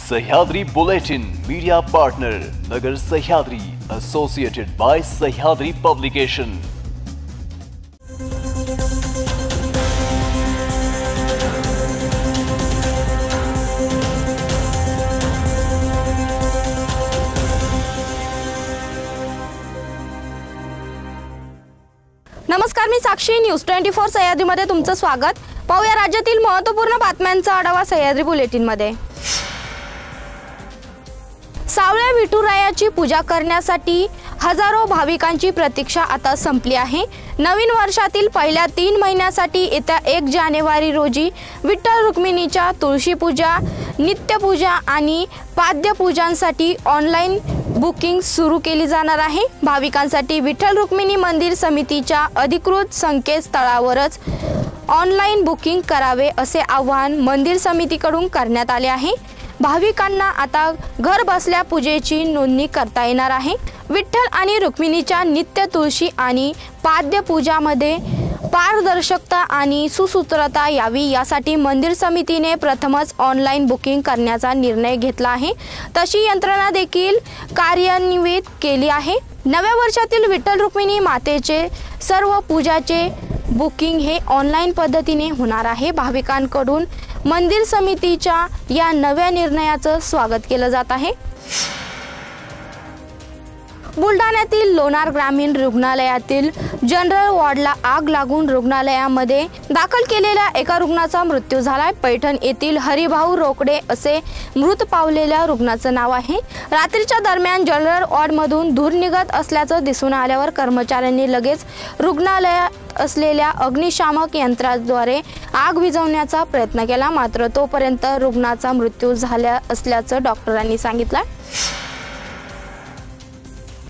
Sahyadri bulletin media partner Nagar Sahyadri associated by Sahyadri publication. नमस्कार, मी साक्षी, news 24 सह्याद्रीमध्ये तुमचं स्वागत। पाहूया राज्यातील महत्त्वपूर्ण बातम्यांचा आढावा सह्याद्री बुलेटिनमध्ये। सावळ्या विठुरायाची पूजा करण्यासाठी हजारो भाविकांची प्रतीक्षा आता संपली आहे। नवीन वर्षातील पहिल्या 3 महिन्यासाठी येत्या 1 जानेवारी रोजी विठ्ठल रुक्मिणीच्या तुळशी पूजा, नित्यपूजा आणि पाद्यपूजांसाठी ऑनलाईन बुकिंग सुरू केली जाणार आहे। भाविकांसाठी विठ्ठल रुक्मिणी मंदिर समितीच्या अधिकृत संकेतस्थळावरच ऑनलाईन बुकिंग करावे असे आवाहन मंदिर समितीकडून करण्यात आले आहे। भाविकांना आता घर बसल्या पूजेची नोंदणी करता येणार आहे। विठ्ठल आणि रुक्मिणीच्या नित्य तुळशी आणि पाद्य पूजामध्ये पारदर्शकता आणि सुसूत्रता यावी यासाठी मंदिर समितीने प्रथमच ऑनलाईन बुकिंग करण्याचा निर्णय घेतला आहे। तशी यंत्रणा देखील कार्यान्वित केली आहे। नव्या वर्षातील विठ्ठल रुक्मिणी मातेचे सर्व पूजाचे बुकिंग हे ऑनलाईन पद्धतीने होणार आहे। भाविकांकडून मंदिर समितीच्या या नव्या निर्णयाचं स्वागत केलं जात आहे। बुलढाण्यातील लोणार ग्रामीण रुग्णालयातील जनरल वॉर्डला आग लागून रुग्णालयामध्ये दाखल केलेल्या एका रुग्णाचा मृत्यू झालाय। पैठण येथील हरिभाऊ रोकडे असे मृत पावलेल्या रुग्णाचं नाव आहे। रात्रीच्या दरम्यान जनरल वॉर्डमधून धूर निघत असल्याचं दिसून आल्यावर कर्मचाऱ्यांनी लगेच रुग्णालयात असलेल्या अग्निशामक यंत्राद्वारे आग विझवण्याचा प्रयत्न केला, मात्र तोपर्यंत रुग्णाचा मृत्यू झाला असल्याचं डॉक्टरांनी सांगितलं।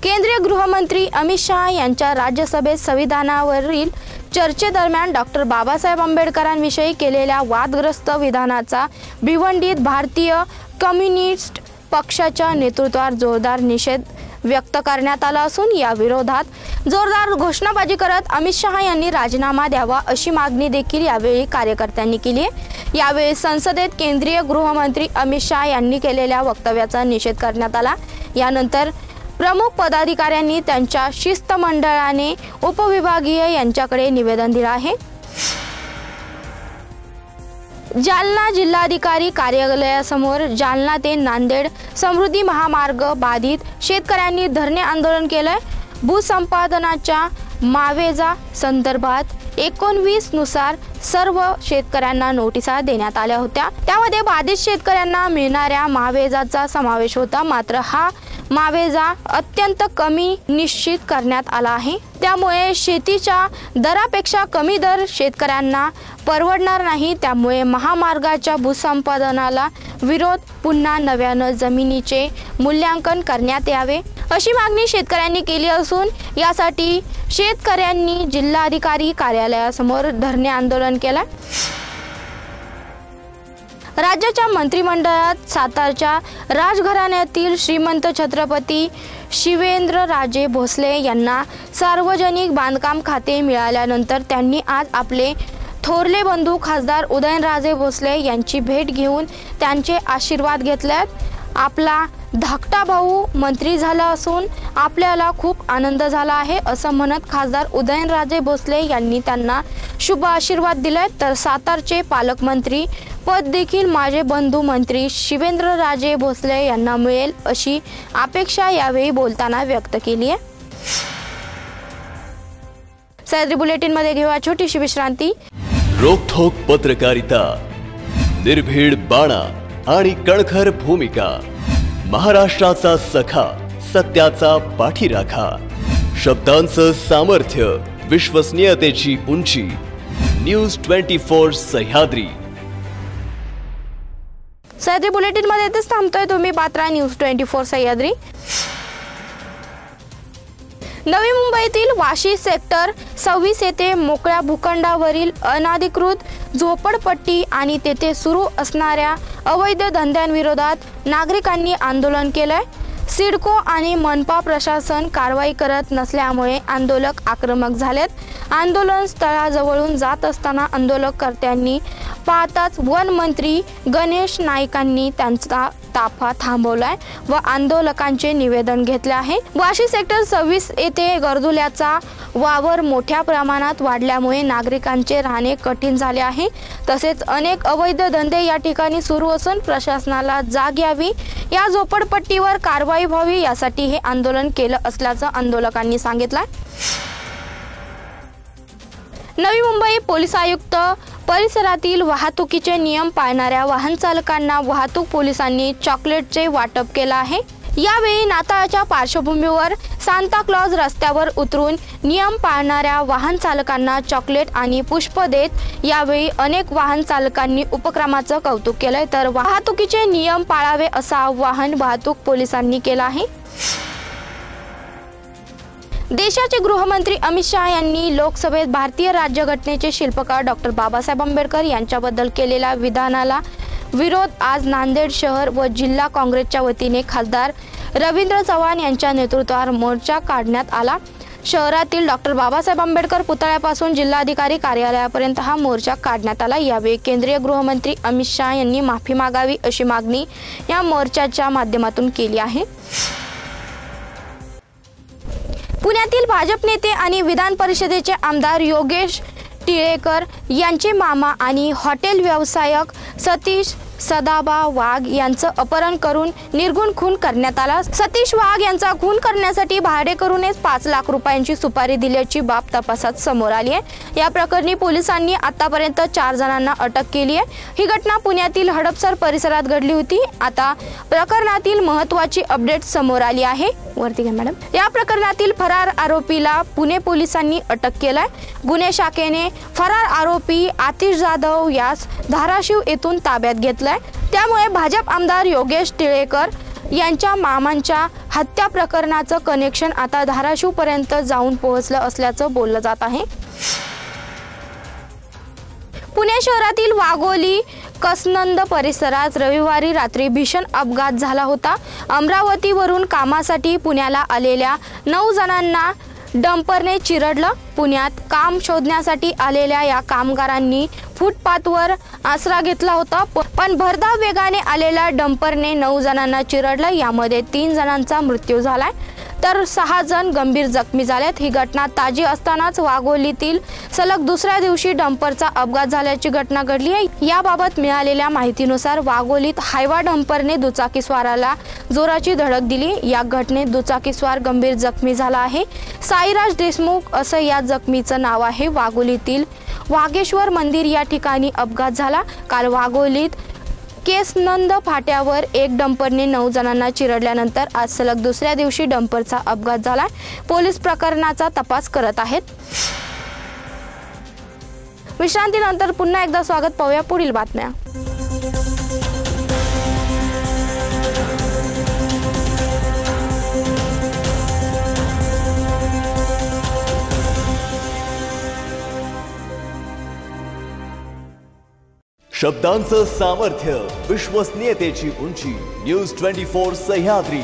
केंद्रीय गृहमंत्री अमित शहा यांच्या राज्यसभेत संविधानावरील चर्चेदरम्यान डॉक्टर बाबासाहेब आंबेडकरांविषयी केलेल्या वादग्रस्त विधानाचा भिवंडीत भारतीय कम्युनिस्ट पक्षाच्या नेतृत्वावर जोरदार निषेध व्यक्त करण्यात आला असून या विरोधात जोरदार घोषणाबाजी करत अमित शहा यांनी राजीनामा द्यावा अशी मागणी देखील यावेळी कार्यकर्त्यांनी केली आहे। यावेळी संसदेत केंद्रीय गृहमंत्री अमित शहा यांनी केलेल्या वक्तव्याचा निषेध करण्यात आला। यानंतर प्रमुख पदाधिकाऱ्यांनी त्यांच्या शिष्टमंडळाने उपविभागीय यांच्याकडे निवेदन दिलं आहे। जालना जिल्हाधिकारी कार्यालयासमोर जालना ते नांदेड समृद्धी महामार्ग बाधित शेतकऱ्यांनी धरणे आंदोलन केलंय। भूसंपादनाच्या मावेजा संदर्भात 19 नुसार सर्व शेतकऱ्यांना नोटिसा देण्यात आल्या होत्या। त्यामध्ये बाधित शेतकऱ्यांना मिळणाऱ्या मावेजाचा समावेश होता, मात्र हा मावेजा अत्यंत कमी निश्चित करण्यात आला आहे। त्यामुळे शेतीच्या दरापेक्षा कमी दर शेतकऱ्यांना परवडणार नाही। त्यामुळे महामार्गाच्या भूसंपादनाला विरोध पुन्हा नव्यानं जमिनीचे मूल्यांकन करण्यात यावे अशी मागणी शेतकऱ्यांनी केली असून यासाठी शेतकऱ्यांनी जिल्हाधिकारी कार्यालयासमोर धरणे आंदोलन केलं। राज्याच्या मंत्रिमंडळात सातारच्या राजघराण्यातील श्रीमंत छत्रपती शिवेंद्रराजे भोसले यांना सार्वजनिक बांधकाम खाते मिळाल्यानंतर त्यांनी आज आपले थोरले बंधू खासदार उदयनराजे भोसले यांची भेट घेऊन त्यांचे आशीर्वाद घेतलेत। आपला धाकटा भाऊ मंत्री झाला असून आपल्याला खूप आनंद झाला आहे असं म्हणत खासदार उदयनराजे भोसले यांनी त्यांना शुभ आशीर्वाद दिले। तर सातारचे पालकमंत्री पद देखील माझे बंधू मंत्री शिवेंद्रराजे भोसले यांना मिळेल अशी अपेक्षा यावेळी बोलताना व्यक्त केली आहे। सह्याद्री बुलेटिन मध्ये घेऊया छोटीशी विश्रांती। रोखोक पत्रकारिता, निर्भीड बाणा आणि कणखर भूमिका, महाराष्ट्राचा सखा, सत्याचा पाठीराखा, शब्दांचं सामर्थ्य, विश्वसनीयतेची उंची, न्यूज 24 सह्याद्री। सह्याद्री बुलेटिन मध्ये इथेच थांबतोय, तुम्ही पात्रा न्यूज 24 सह्याद्री। नवी मुंबईतील वाशी सेक्टर 26 येथे मोकळ्या भूखंडावरील अनधिकृत झोपडपट्टी आणि तेथे सुरू असणाऱ्या अवैध धंद्यांविरोधात नागरिकांनी आंदोलन केलंय। सिडको आणि मनपा प्रशासन कारवाई करत नसल्यामुळे आंदोलक आक्रमक झालेत। आंदोलन स्थळाजवळून जात असताना आंदोलकर्त्यांनी पाहताच वन मंत्री गणेश नाईकांनी त्यांचा ताफा थांबवलाय व आंदोलकांचे निवेदन घेतले आहे। वाशी सेक्टर 26 येथे गर्दुल्याचा वावर मोठ्या प्रमाणात वाढल्यामुळे नागरिकांचे राहणे कठीण झाले आहे। तसेच अनेक अवैध धंदे या ठिकाणी सुरू असून प्रशासनाला जाग यावी, या झोपडपट्टीवर कारवाई व्हावी यासाठी हे आंदोलन केलं असल्याचं आंदोलकांनी सांगितलं। नवी मुंबई पोलीस आयुक्त परिसरातील वाहतुकीचे नियम पाळणाऱ्या वाहन चालकांना वाहतूक पोलिसांनी चॉकलेटचे वाटप केले आहे। यावेळी नाताळच्या पार्श्वभूमीवर सांता क्लॉज रस्त्यावर उतरून नियम पाळणाऱ्या वाहन चालकांना चॉकलेट आणि पुष्प देत यावेळी अनेक वाहन चालकांनी उपक्रमाचं कौतुक केलंय, तर वाहतुकीचे नियम पाळावे असं आवाहन वाहतूक पोलिसांनी केलं आहे। देशाचे गृहमंत्री अमित शहा यांनी लोकसभेत भारतीय राज्यघटनेचे शिल्पकार डॉक्टर बाबासाहेब आंबेडकर यांच्याबद्दल केलेल्या विधानाला विरोध आज नांदेड शहर व जिल्हा काँग्रेसच्या वतीने खासदार रवींद्र चव्हाण यांच्या नेतृत्वावर मोर्चा काढण्यात आला। शहरातील डॉक्टर बाबासाहेब आंबेडकर पुतळ्यापासून जिल्हाधिकारी कार्यालयापर्यंत हा मोर्चा काढण्यात आला। यावेळी केंद्रीय गृहमंत्री अमित शहा यांनी माफी मागावी अशी मागणी या मोर्चाच्या माध्यमातून केली आहे। पुण्यातील भाजप नेते आणि विधान परिषदेचे आमदार योगेश टिळेकर यांचे मामा आणि हॉटेल व्यावसायिक सतीश सदाबा वाघ यांचं अपहरण करून निर्गुण खून करण्यात आला। सतीश वाघ यांचा खून करण्यासाठी भाडेकरूनेच 5 लाख रुपयांची सुपारी दिल्याची बाब तपासात समोर आली आहे। या प्रकरणी पोलिसांनी आतापर्यंत 4 जणांना अटक केली आहे। ही घटना पुण्यातील हडपसर परिसरात घडली होती। आता प्रकरणातील महत्त्वाची अपडेट समोर आली आहे। वरती घ्या मॅडम। या प्रकरणातील फरार आरोपीला पुणे पोलिसांनी अटक केलाय। गुन्हे शाखेने फरार आरोपी आतिश जाधव यास धाराशिव येथून ताब्यात घेतलाय। त्यामुळे भाजप आमदार योगेश टिळेकर यांच्या मामांच्या हत्या प्रकरणाचं कनेक्शन आता धाराशिव पर्यंत जाऊन पोहोचलं असल्याचं बोललं जात आहे। पुणे शहरातील वाघोली कसनंद परिसरात रविवारी रात्री भीषण अपघात झाला होता। अमरावतीवरून कामासाठी पुण्याला आलेल्या 9 जणांना डंपरने चिरडलं। पुण्यात काम शोधण्यासाठी आलेल्या या कामगारांनी फुटपाथवर आसरा घेतला होता, पण भरधाव वेगाने आलेल्या डंपरने 9 जणांना चिरडलं। यामध्ये 3 जणांचा मृत्यू झालाय तर 6 जण गंभीर जखमी झालेत। ही घटना ताजी असतानाच वाघोलीतील सलग दुसऱ्या दिवशी डंपरचा अपघात झाल्याची घटना घडली आहे। याबाबत मिळालेल्या माहितीनुसार वाघोलीत हायवा डंपरने दुचाकीस्वाराला जोराची धडक दिली। या घटनेत दुचाकीस्वार गंभीर जखमी झाला आहे। साईराज देशमुख असं या जखमीचं नाव आहे। वाघोलीतील वाघेश्वर मंदिर या ठिकाणी अपघात झाला। काल वाघोलीत केसनंद फाट्यावर एक डंपरने 9 जणांना चिरडल्यानंतर आज सलग दुसऱ्या दिवशी डंपरचा अपघात झाला। पोलीस प्रकरणाचा तपास करत आहेत। विश्रांतीनंतर पुन्हा एकदा स्वागत, पाहूया पुढील बातम्या। शब्दांचं सामर्थ्य, विश्वसनीयतेची उंची, न्यूज 24 सह्याद्री।